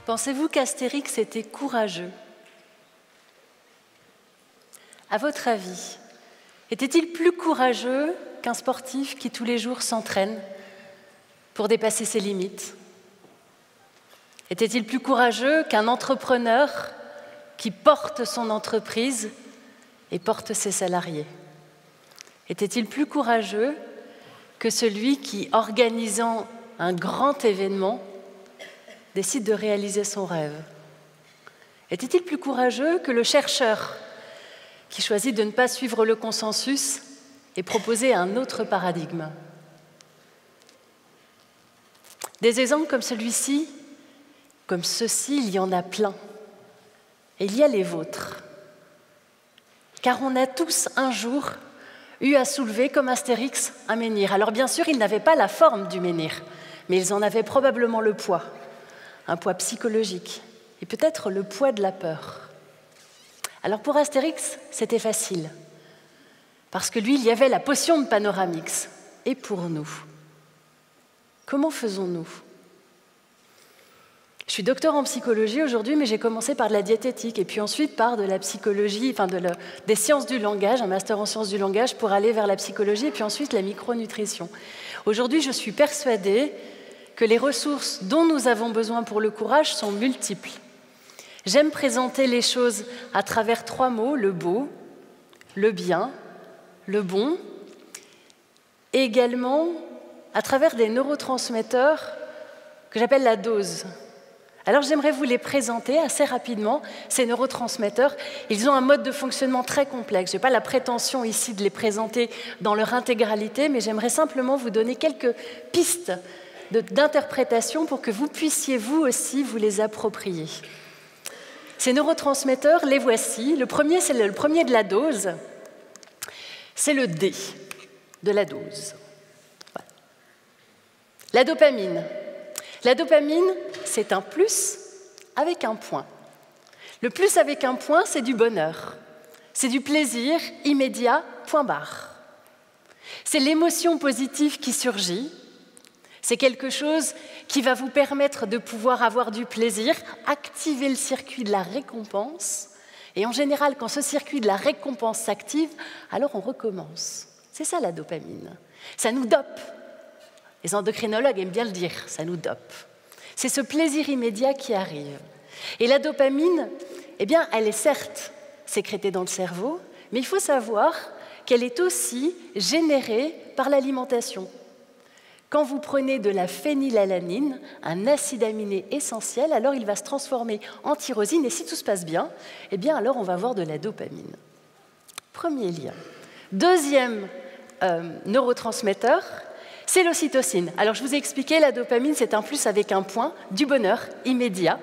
Pensez-vous qu'Astérix était courageux? À votre avis, était-il plus courageux qu'un sportif qui tous les jours s'entraîne pour dépasser ses limites? Était-il plus courageux qu'un entrepreneur qui porte son entreprise et porte ses salariés? Était-il plus courageux que celui qui, organisant un grand événement, décide de réaliser son rêve? Était-il plus courageux que le chercheur qui choisit de ne pas suivre le consensus et proposer un autre paradigme? Des exemples comme celui-ci, comme ceux-ci, il y en a plein. Et il y a les vôtres. Car on a tous un jour eu à soulever, comme Astérix, un menhir. Alors bien sûr, ils n'avaient pas la forme du menhir, mais ils en avaient probablement le poids, un poids psychologique, et peut-être le poids de la peur. Alors pour Astérix, c'était facile, parce que lui, il y avait la potion de Panoramix. Et pour nous, comment faisons-nous? Je suis docteur en psychologie aujourd'hui, mais j'ai commencé par de la diététique et puis ensuite par de la psychologie, des sciences du langage, un master en sciences du langage pour aller vers la psychologie et puis ensuite la micronutrition. Aujourd'hui, je suis persuadée que les ressources dont nous avons besoin pour le courage sont multiples. J'aime présenter les choses à travers 3 mots, le beau, le bien, le bon, et également à travers des neurotransmetteurs que j'appelle la dose. Alors j'aimerais vous les présenter assez rapidement, ces neurotransmetteurs. Ils ont un mode de fonctionnement très complexe. Je n'ai pas la prétention ici de les présenter dans leur intégralité, mais j'aimerais simplement vous donner quelques pistes d'interprétation pour que vous puissiez vous aussi vous les approprier. Ces neurotransmetteurs, les voici. Le premier, c'est le premier de la dose. C'est le D de la dose. Voilà. La dopamine. La dopamine, c'est un plus avec un point. Le plus avec un point, c'est du bonheur. C'est du plaisir immédiat, point barre. C'est l'émotion positive qui surgit. C'est quelque chose qui va vous permettre de pouvoir avoir du plaisir, activer le circuit de la récompense. Et en général, quand ce circuit de la récompense s'active, alors on recommence. C'est ça la dopamine. Ça nous dope. Les endocrinologues aiment bien le dire, ça nous dope. C'est ce plaisir immédiat qui arrive. Et la dopamine, eh bien, elle est certes sécrétée dans le cerveau, mais il faut savoir qu'elle est aussi générée par l'alimentation. Quand vous prenez de la phénylalanine, un acide aminé essentiel, alors il va se transformer en tyrosine, et si tout se passe bien, eh bien alors on va avoir de la dopamine. Premier lien. Deuxième neurotransmetteur, c'est l'ocytocine. Alors je vous ai expliqué, la dopamine, c'est un plus avec un point, du bonheur immédiat.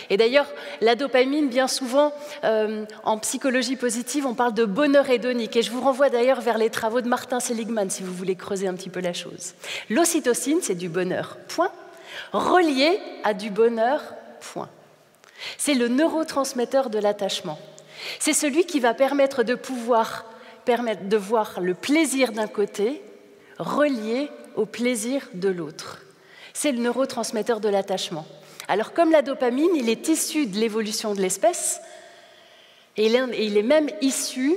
Et d'ailleurs, la dopamine, bien souvent, en psychologie positive, on parle de bonheur hédonique. Et je vous renvoie d'ailleurs vers les travaux de Martin Seligman, si vous voulez creuser un petit peu la chose. L'ocytocine, c'est du bonheur, point, relié à du bonheur, point. C'est le neurotransmetteur de l'attachement. C'est celui qui va permettre de voir le plaisir d'un côté relié au plaisir de l'autre. C'est le neurotransmetteur de l'attachement. Alors, comme la dopamine, il est issu de l'évolution de l'espèce et il est même issu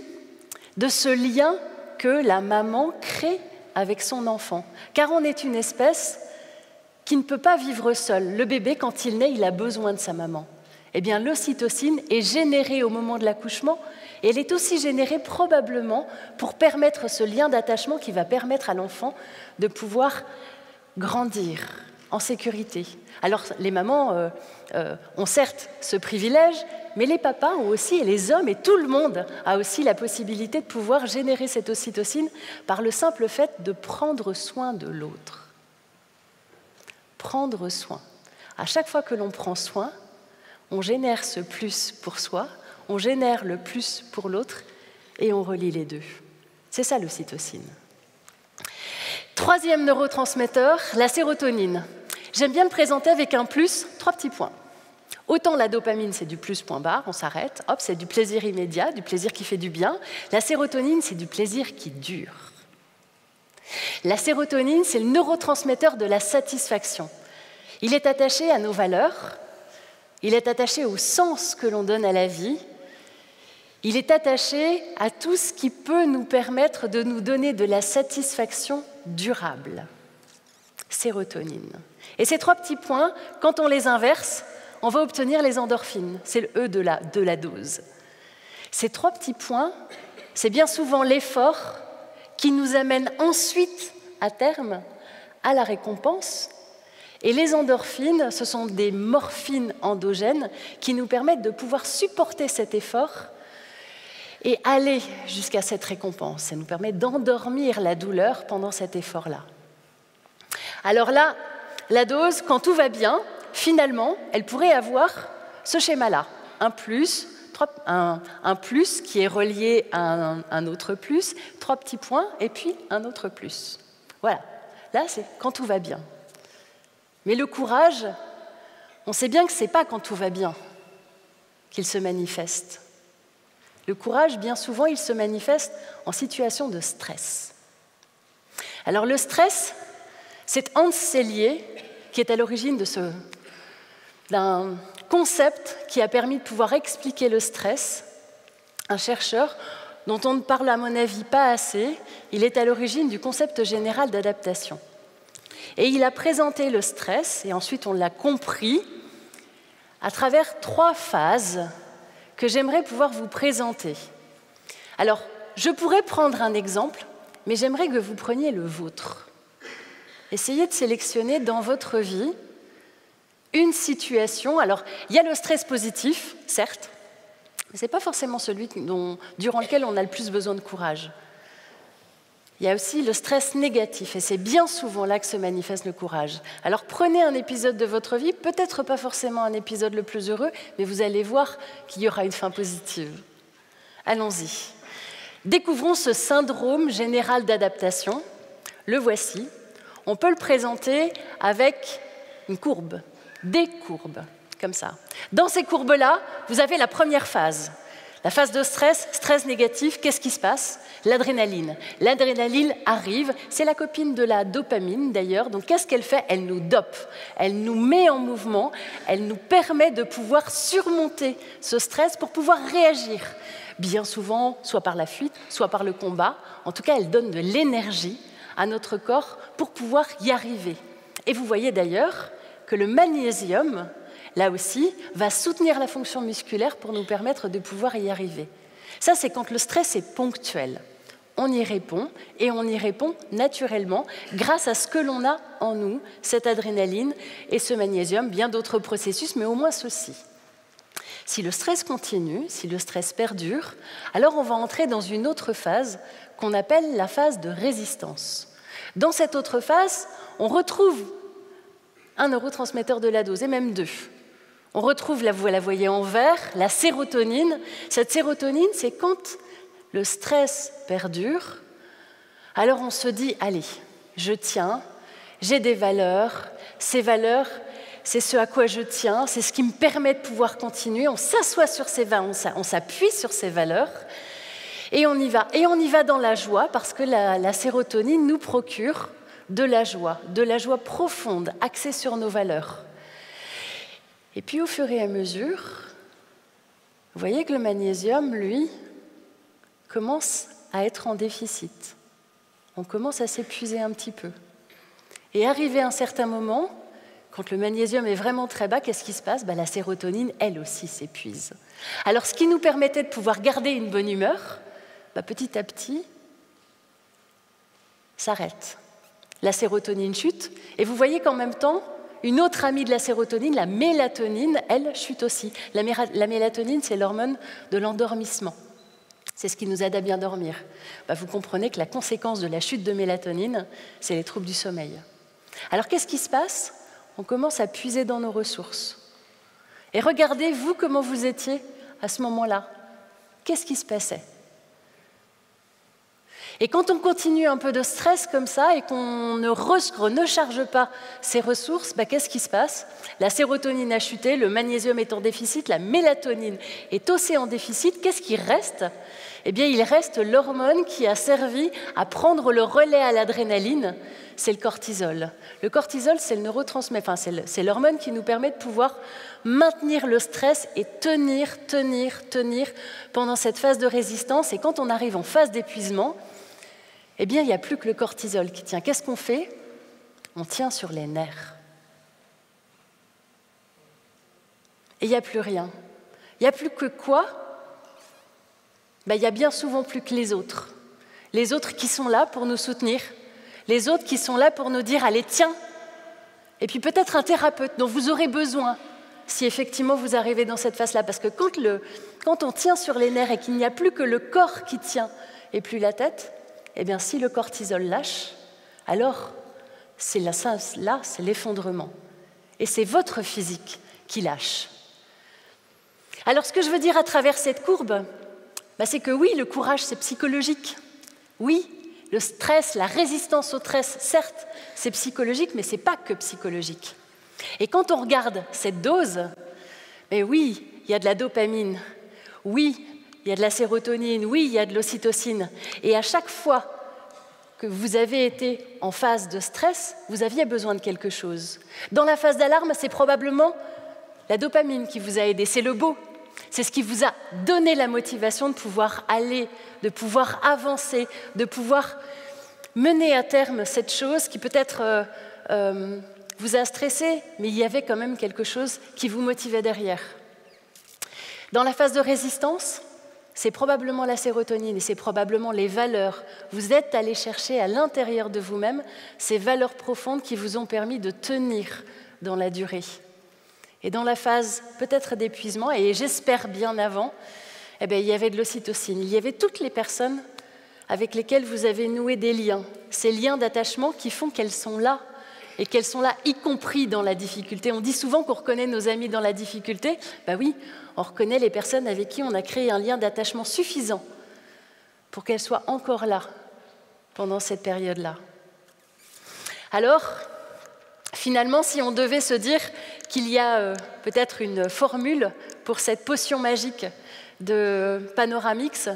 de ce lien que la maman crée avec son enfant. Car on est une espèce qui ne peut pas vivre seule. Le bébé, quand il naît, il a besoin de sa maman. Eh bien, l'ocytocine est générée au moment de l'accouchement et elle est aussi générée probablement pour permettre ce lien d'attachement qui va permettre à l'enfant de pouvoir grandir en sécurité. Alors, les mamans ont certes ce privilège, mais les papas ont aussi, et les hommes, et tout le monde a aussi la possibilité de pouvoir générer cette ocytocine par le simple fait de prendre soin de l'autre. Prendre soin. À chaque fois que l'on prend soin, on génère ce plus pour soi, on génère le plus pour l'autre, et on relie les deux. C'est ça l'ocytocine. Troisième neurotransmetteur, la sérotonine. J'aime bien le présenter avec un plus, 3 petits points. Autant la dopamine, c'est du plus, point barre, on s'arrête, hop, c'est du plaisir immédiat, du plaisir qui fait du bien. La sérotonine, c'est du plaisir qui dure. La sérotonine, c'est le neurotransmetteur de la satisfaction. Il est attaché à nos valeurs, il est attaché au sens que l'on donne à la vie, il est attaché à tout ce qui peut nous permettre de nous donner de la satisfaction durable. Sérotonine. Et ces 3 petits points, quand on les inverse, on va obtenir les endorphines. C'est le E de la dose. Ces 3 petits points, c'est bien souvent l'effort qui nous amène ensuite, à terme, à la récompense. Et les endorphines, ce sont des morphines endogènes qui nous permettent de pouvoir supporter cet effort et aller jusqu'à cette récompense. Ça nous permet d'endormir la douleur pendant cet effort-là. Alors là, la dose, quand tout va bien, finalement, elle pourrait avoir ce schéma-là. Un plus qui est relié à un autre plus, 3 petits points, et puis un autre plus. Voilà, là, c'est quand tout va bien. Mais le courage, on sait bien que ce n'est pas quand tout va bien qu'il se manifeste. Le courage, bien souvent, il se manifeste en situation de stress. Alors le stress, c'est Hans Selye qui est à l'origine d'un concept qui a permis de pouvoir expliquer le stress, un chercheur dont on ne parle à mon avis pas assez. Il est à l'origine du concept général d'adaptation. Et il a présenté le stress, et ensuite on l'a compris, à travers 3 phases que j'aimerais pouvoir vous présenter. Alors, je pourrais prendre un exemple, mais j'aimerais que vous preniez le vôtre. Essayez de sélectionner dans votre vie une situation. Alors, il y a le stress positif, certes, mais ce n'est pas forcément celui durant lequel on a le plus besoin de courage. Il y a aussi le stress négatif, et c'est bien souvent là que se manifeste le courage. Alors prenez un épisode de votre vie, peut-être pas forcément un épisode le plus heureux, mais vous allez voir qu'il y aura une fin positive. Allons-y. Découvrons ce syndrome général d'adaptation. Le voici. On peut le présenter avec une courbe, des courbes, comme ça. Dans ces courbes-là, vous avez la première phase. La phase de stress, stress négatif, qu'est-ce qui se passe? L'adrénaline. L'adrénaline arrive, c'est la copine de la dopamine d'ailleurs, donc qu'est-ce qu'elle fait? Elle nous dope, elle nous met en mouvement, elle nous permet de pouvoir surmonter ce stress pour pouvoir réagir. Bien souvent, soit par la fuite, soit par le combat. En tout cas, elle donne de l'énergie à notre corps pour pouvoir y arriver. Et vous voyez d'ailleurs que le magnésium, là aussi, va soutenir la fonction musculaire pour nous permettre de pouvoir y arriver. Ça, c'est quand le stress est ponctuel. On y répond, et on y répond naturellement grâce à ce que l'on a en nous, cette adrénaline et ce magnésium, bien d'autres processus, mais au moins ceci. Si le stress continue, si le stress perdure, alors on va entrer dans une autre phase qu'on appelle la phase de résistance. Dans cette autre phase, on retrouve un neurotransmetteur de la dose, et même 2. On retrouve, vous la voyez en vert, la sérotonine. Cette sérotonine, c'est quand le stress perdure, alors on se dit, allez, je tiens, j'ai des valeurs, ces valeurs, c'est ce à quoi je tiens, c'est ce qui me permet de pouvoir continuer, on s'assoit sur ces valeurs, on s'appuie sur ces valeurs, et on y va. Et on y va dans la joie, parce que la sérotonine nous procure de la joie profonde, axée sur nos valeurs. Et puis au fur et à mesure, vous voyez que le magnésium, lui, commence à être en déficit. On commence à s'épuiser un petit peu. Et arrivé à un certain moment, quand le magnésium est vraiment très bas, qu'est-ce qui se passe? La sérotonine, elle aussi, s'épuise. Alors, ce qui nous permettait de pouvoir garder une bonne humeur, petit à petit, s'arrête. La sérotonine chute, et vous voyez qu'en même temps, une autre amie de la sérotonine, la mélatonine, elle chute aussi. La mélatonine, c'est l'hormone de l'endormissement. C'est ce qui nous aide à bien dormir. Vous comprenez que la conséquence de la chute de mélatonine, c'est les troubles du sommeil. Alors qu'est-ce qui se passe? On commence à puiser dans nos ressources. Et regardez, vous, comment vous étiez à ce moment-là. Qu'est-ce qui se passait? Et quand on continue un peu de stress comme ça et qu'on ne recharge pas ses ressources, qu'est-ce qui se passe? La sérotonine a chuté, le magnésium est en déficit, la mélatonine est aussi en déficit. Qu'est-ce qui reste? eh bien, il reste l'hormone qui a servi à prendre le relais à l'adrénaline, c'est le cortisol. Le cortisol, c'est le neurotransmetteur, enfin, c'est l'hormone qui nous permet de pouvoir maintenir le stress et tenir pendant cette phase de résistance. Et quand on arrive en phase d'épuisement, eh bien, il n'y a plus que le cortisol qui tient. Qu'est-ce qu'on fait? On tient sur les nerfs. Et il n'y a plus rien. Il n'y a plus que quoi? Il y a bien souvent plus que les autres. Les autres qui sont là pour nous soutenir. Les autres qui sont là pour nous dire « Allez, tiens !» Et puis peut-être un thérapeute dont vous aurez besoin si effectivement vous arrivez dans cette phase-là. Parce que quand on tient sur les nerfs et qu'il n'y a plus que le corps qui tient et plus la tête, eh bien si le cortisol lâche, alors c'est l'effondrement. Et c'est votre physique qui lâche. Alors ce que je veux dire à travers cette courbe, c'est que oui, le courage c'est psychologique. Oui, le stress, la résistance au stress, certes, c'est psychologique, mais ce n'est pas que psychologique. Et quand on regarde cette dose, oui, il y a de la dopamine, oui, il y a de la sérotonine, oui, il y a de l'ocytocine. Et à chaque fois que vous avez été en phase de stress, vous aviez besoin de quelque chose. Dans la phase d'alarme, c'est probablement la dopamine qui vous a aidé, c'est le beau. C'est ce qui vous a donné la motivation de pouvoir aller, de pouvoir avancer, de pouvoir mener à terme cette chose qui peut-être vous a stressé, mais il y avait quand même quelque chose qui vous motivait derrière. Dans la phase de résistance, c'est probablement la sérotonine et c'est probablement les valeurs. Vous êtes allé chercher à l'intérieur de vous-même ces valeurs profondes qui vous ont permis de tenir dans la durée. Et dans la phase peut-être d'épuisement, et j'espère bien avant, il y avait de l'ocytocine. Il y avait toutes les personnes avec lesquelles vous avez noué des liens, ces liens d'attachement qui font qu'elles sont là, et qu'elles sont là, y compris dans la difficulté. On dit souvent qu'on reconnaît nos amis dans la difficulté. Oui, on reconnaît les personnes avec qui on a créé un lien d'attachement suffisant pour qu'elles soient encore là pendant cette période-là. Alors, finalement, si on devait se dire qu'il y a peut-être une formule pour cette potion magique de Panoramix,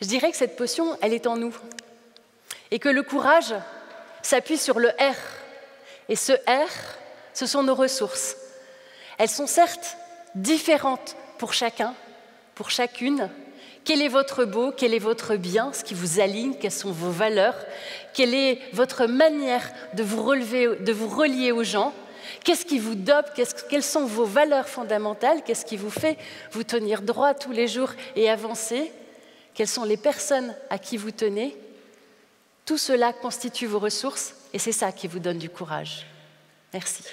je dirais que cette potion, elle est en nous. Et que le courage s'appuie sur le R. Et ce R, ce sont nos ressources. Elles sont certes différentes pour chacun, pour chacune. Quel est votre beau, quel est votre bien, ce qui vous aligne, quelles sont vos valeurs, quelle est votre manière de vous relever, de vous relier aux gens, qu'est-ce qui vous dope, quelles sont vos valeurs fondamentales, qu'est-ce qui vous fait vous tenir droit tous les jours et avancer, quelles sont les personnes à qui vous tenez. Tout cela constitue vos ressources et c'est ça qui vous donne du courage. Merci.